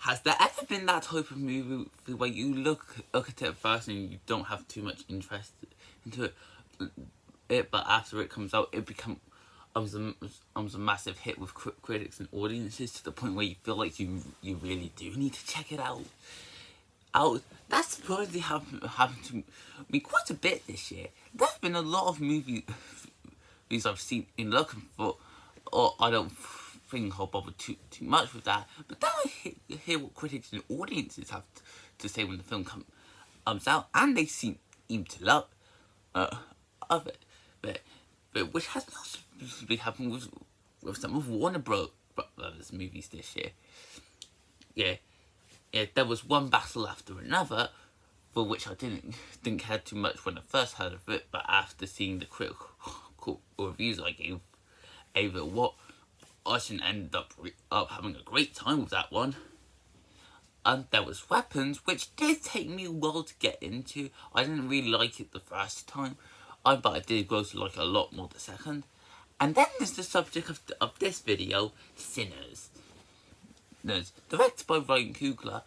Has there ever been that type of movie where you look at it first and you don't have too much interest into it, but after it comes out, it becomes a massive hit with critics and audiences to the point where you feel like you really do need to check it out. That's probably happened to me quite a bit this year. There's been a lot of movies I've seen in looking for, or I don't think I'll bother too much with that. But then I hear what critics and audiences have to say when the film comes out, and they seem to love of it. But which has not specifically happened with some of Warner Brothers movies this year. Yeah, there was one battle after another, for which I didn't care too much when I first heard of it, but after seeing the critical reviews I gave it, what I shouldn't end up having a great time with that one. And there was Weapons, which did take me a while to get into. I didn't really like it the first time, but I did grow to like it a lot more the second. And then there's the subject of this video, Sinners. Directed by Ryan Coogler.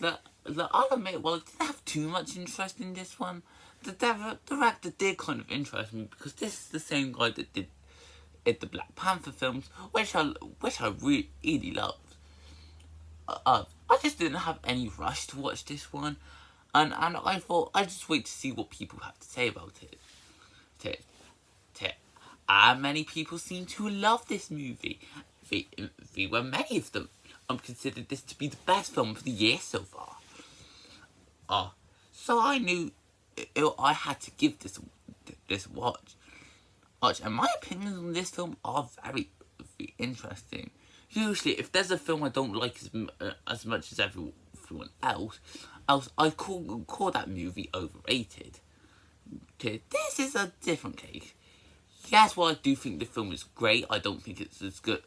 I'll admit, well, I didn't have too much interest in this one. The director did kind of interest me because this is the same guy that did the Black Panther films, which I really loved. I just didn't have any rush to watch this one, and I thought I'd just wait to see what people have to say about it. Many people seem to love this movie. Many of them considered this to be the best film of the year so far. So I knew I had to give this watch. And my opinions on this film are very interesting. Usually, if there's a film I don't like as much as everyone else, I call that movie overrated. This is a different case. Yes, while I do think the film is great, I don't think it's as good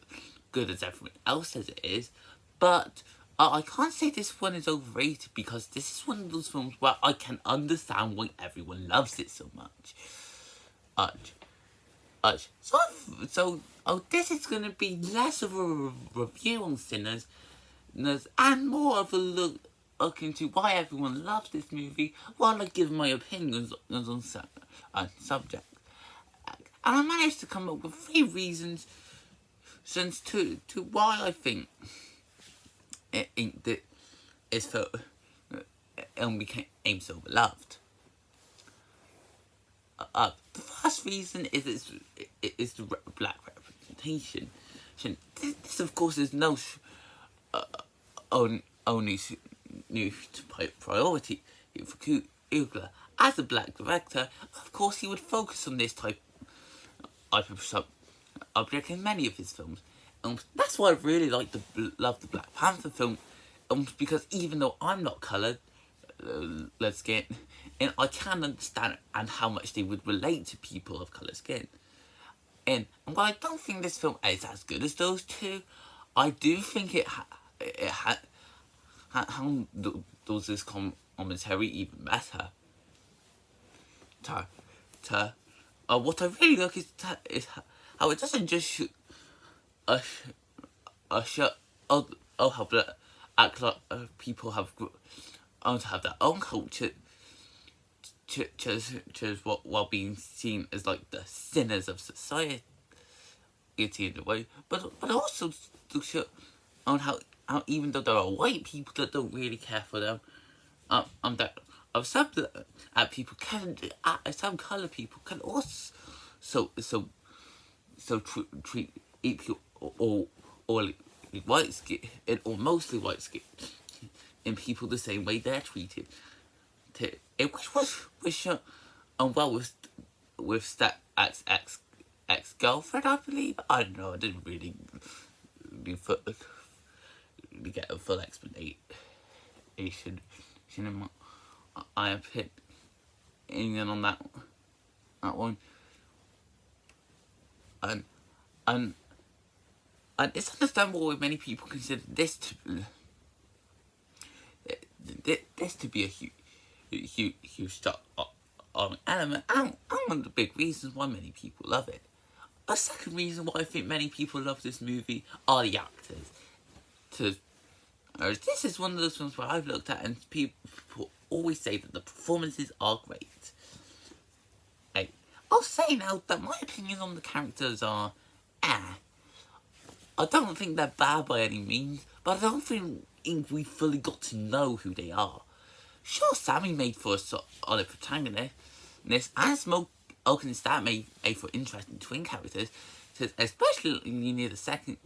as everyone else says it is. But I can't say this one is overrated because this is one of those films where I can understand why everyone loves it so much. So this is going to be less of a review on Sinners and more of a look into why everyone loves this movie while I give my opinions on subject. And I managed to come up with 3 reasons to why I think that it became so beloved. The first reason is the black representation. This, of course, is no only new priority for Coogler. As a black director, of course, he would focus on this type of subject in many of his films. That's why I really love the Black Panther film, because even though I'm not coloured, and I can understand and how much they would relate to people of colour skin. And while I don't think this film is as good as those two, I do think it handles this commentary even better. What I really like is how it doesn't just show how black people have to have their own culture, while being seen as like the sinners of society in a way, but also to show on how even though there are white people that don't really care for them, that some people can, some colour people can also treat people or white skin or mostly white skin and people the same way they're treated. Which was shown well with that ex-girlfriend, I believe. I don't know. I didn't really get a full explanation. I have hit in on that one, and it's understandable why many people consider this to be a huge element, and one of the big reasons why many people love it. A second reason why I think many people love this movie are the actors. This is one of those films where I've looked at and people always say that the performances are great. Hey, I'll say now that my opinions on the characters are I don't think they're bad by any means, but I don't think we fully got to know who they are. Sure, Sammy made for a solid protagonist, and Smoke, Oak and Stat made for interesting twin characters, especially near the second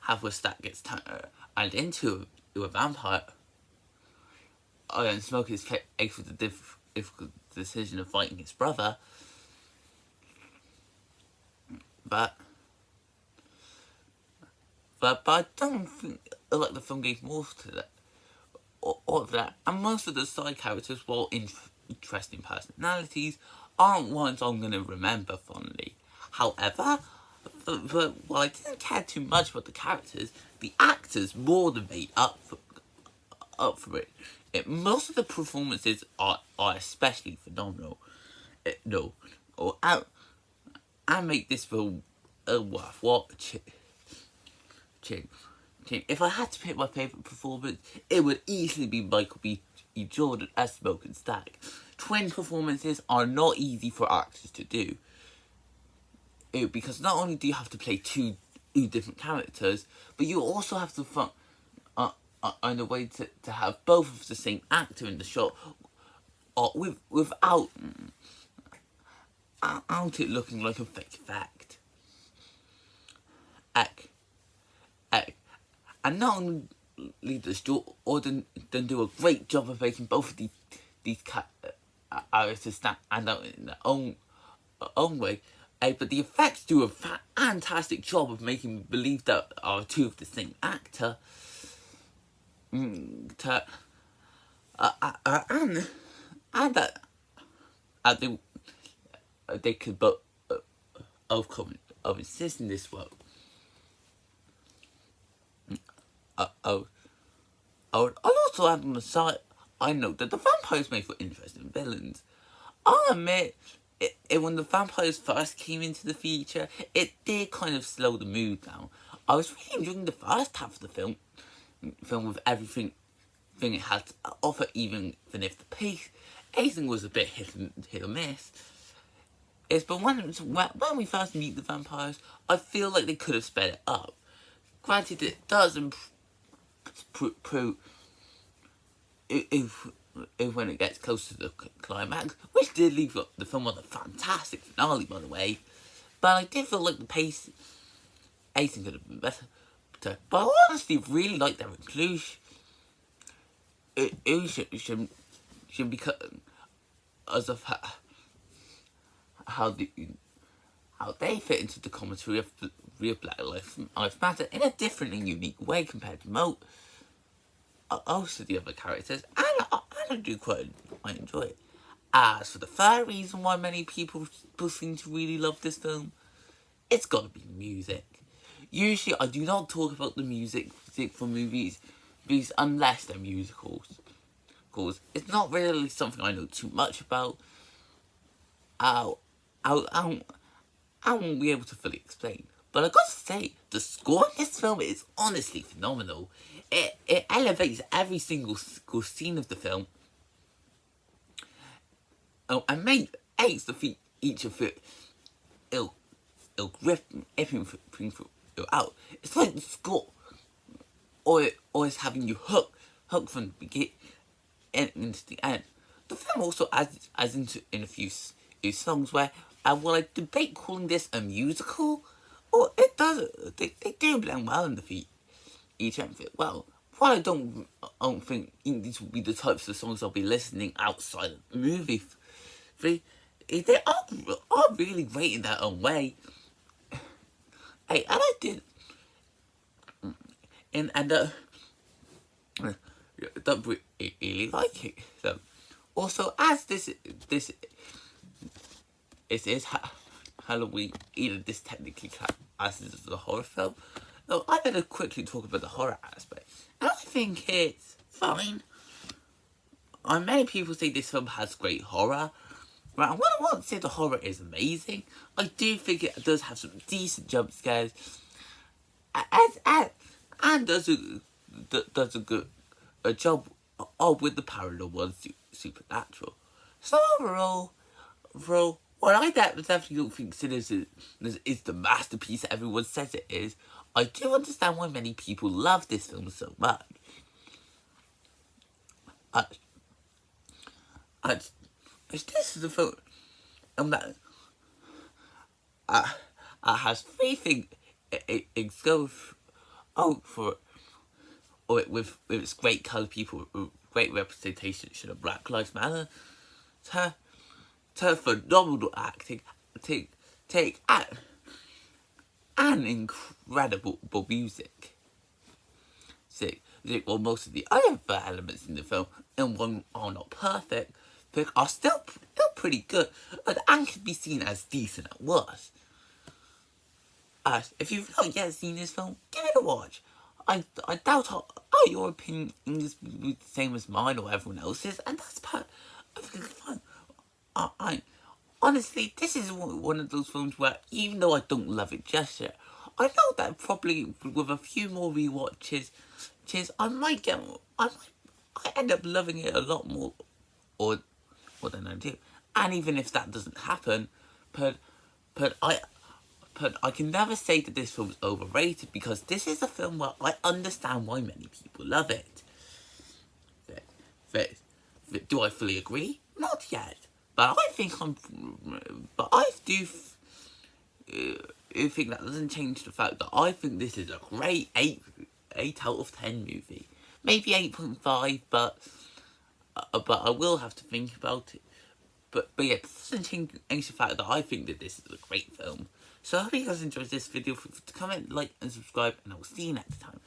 half where Stat gets turned into a vampire. And Smoke is faced with the difficult decision of fighting his brother. But I don't think like the film gave more to that, or of that. And most of the side characters, while interesting personalities, aren't ones I'm gonna remember fondly. However, but while I didn't care too much about the characters, the actors more than made up for it. Most of the performances are especially phenomenal. And make this film worth watching. If I had to pick my favourite performance, it would easily be Michael B. Jordan as Smoke and Stack. Twin performances are not easy for actors to do. Because not only do you have to play two different characters, but you also have to find a way to have both of the same actor in the shot, without it looking like a fake fact. And not only does Jordan do a great job of making both of these characters stand out in their own way, but the effects do a fantastic job of making me believe that are two of the same actor. And that they could both exist in this world. I'll also add on the side, I know that the vampires made for interesting villains. I'll admit, when the vampires first came into the feature, it did kind of slow the mood down. I was really enjoying the first half of the film with everything it had to offer, even if the pacing was a bit hit or miss. But when we first meet the vampires, I feel like they could have sped it up. Granted, it does improve if when it gets close to the climax, which did leave the film on a fantastic finale, by the way. But I did feel like the pacing could have been better. But I honestly really like their inclusion. It should be as of how they fit into the commentary of real Black Lives Matter in a different and unique way compared to most of the other characters, and I do quite enjoy it. As for the third reason why many people seem to really love this film, it's gotta be music. Usually I do not talk about the music for movies unless they're musicals. Because it's not really something I know too much about. I won't be able to fully explain. But I gotta say, the score in this film is honestly phenomenal. It elevates every single scene of the film. And makes each of it it'll grip everything out. It's like the score always having you hooked from the beginning into the end. The film also adds in a few songs where will I debate calling this a musical, or it does. They do blend well in each end fit well. While I don't think these will be the types of songs I'll be listening outside of the movie, they are really great in their own way. Hey, and I did, don't really like it. So, also, as this is Halloween, either this technically classes as a horror film. So I better quickly talk about the horror aspect. And I think it's fine. Many people say this film has great horror. Right, and while I won't say the horror is amazing, I do think it does have some decent jump scares. And does does a job with the paranormal and supernatural. So overall, what I definitely don't think Sinners is the masterpiece that everyone says it is, I do understand why many people love this film so much. This is a film that has three things it goes out for, or with its great colour people, great representation of Black Lives Matter, to phenomenal acting, and incredible music. While most of the other elements in the film and one are not perfect, but are still pretty good and can be seen as decent at worst. If you've not yet seen this film, give it a watch. I doubt your opinion is the same as mine or everyone else's, and that's perfectly fine. Honestly, this is one of those films where, even though I don't love it just yet, I know that probably with a few more rewatches, I might end up loving it a lot more, or than I do. And even if that doesn't happen, but I can never say that this film is overrated, because this is a film where I understand why many people love it. Do I fully agree? Not yet. But I think I do think that doesn't change the fact that I think this is a great 8 out of 10 movie. Maybe 8.5, but I will have to think about it. But yeah, it doesn't change the fact that I think that this is a great film. So I hope you guys enjoyed this video. To comment, like, and subscribe, and I will see you next time.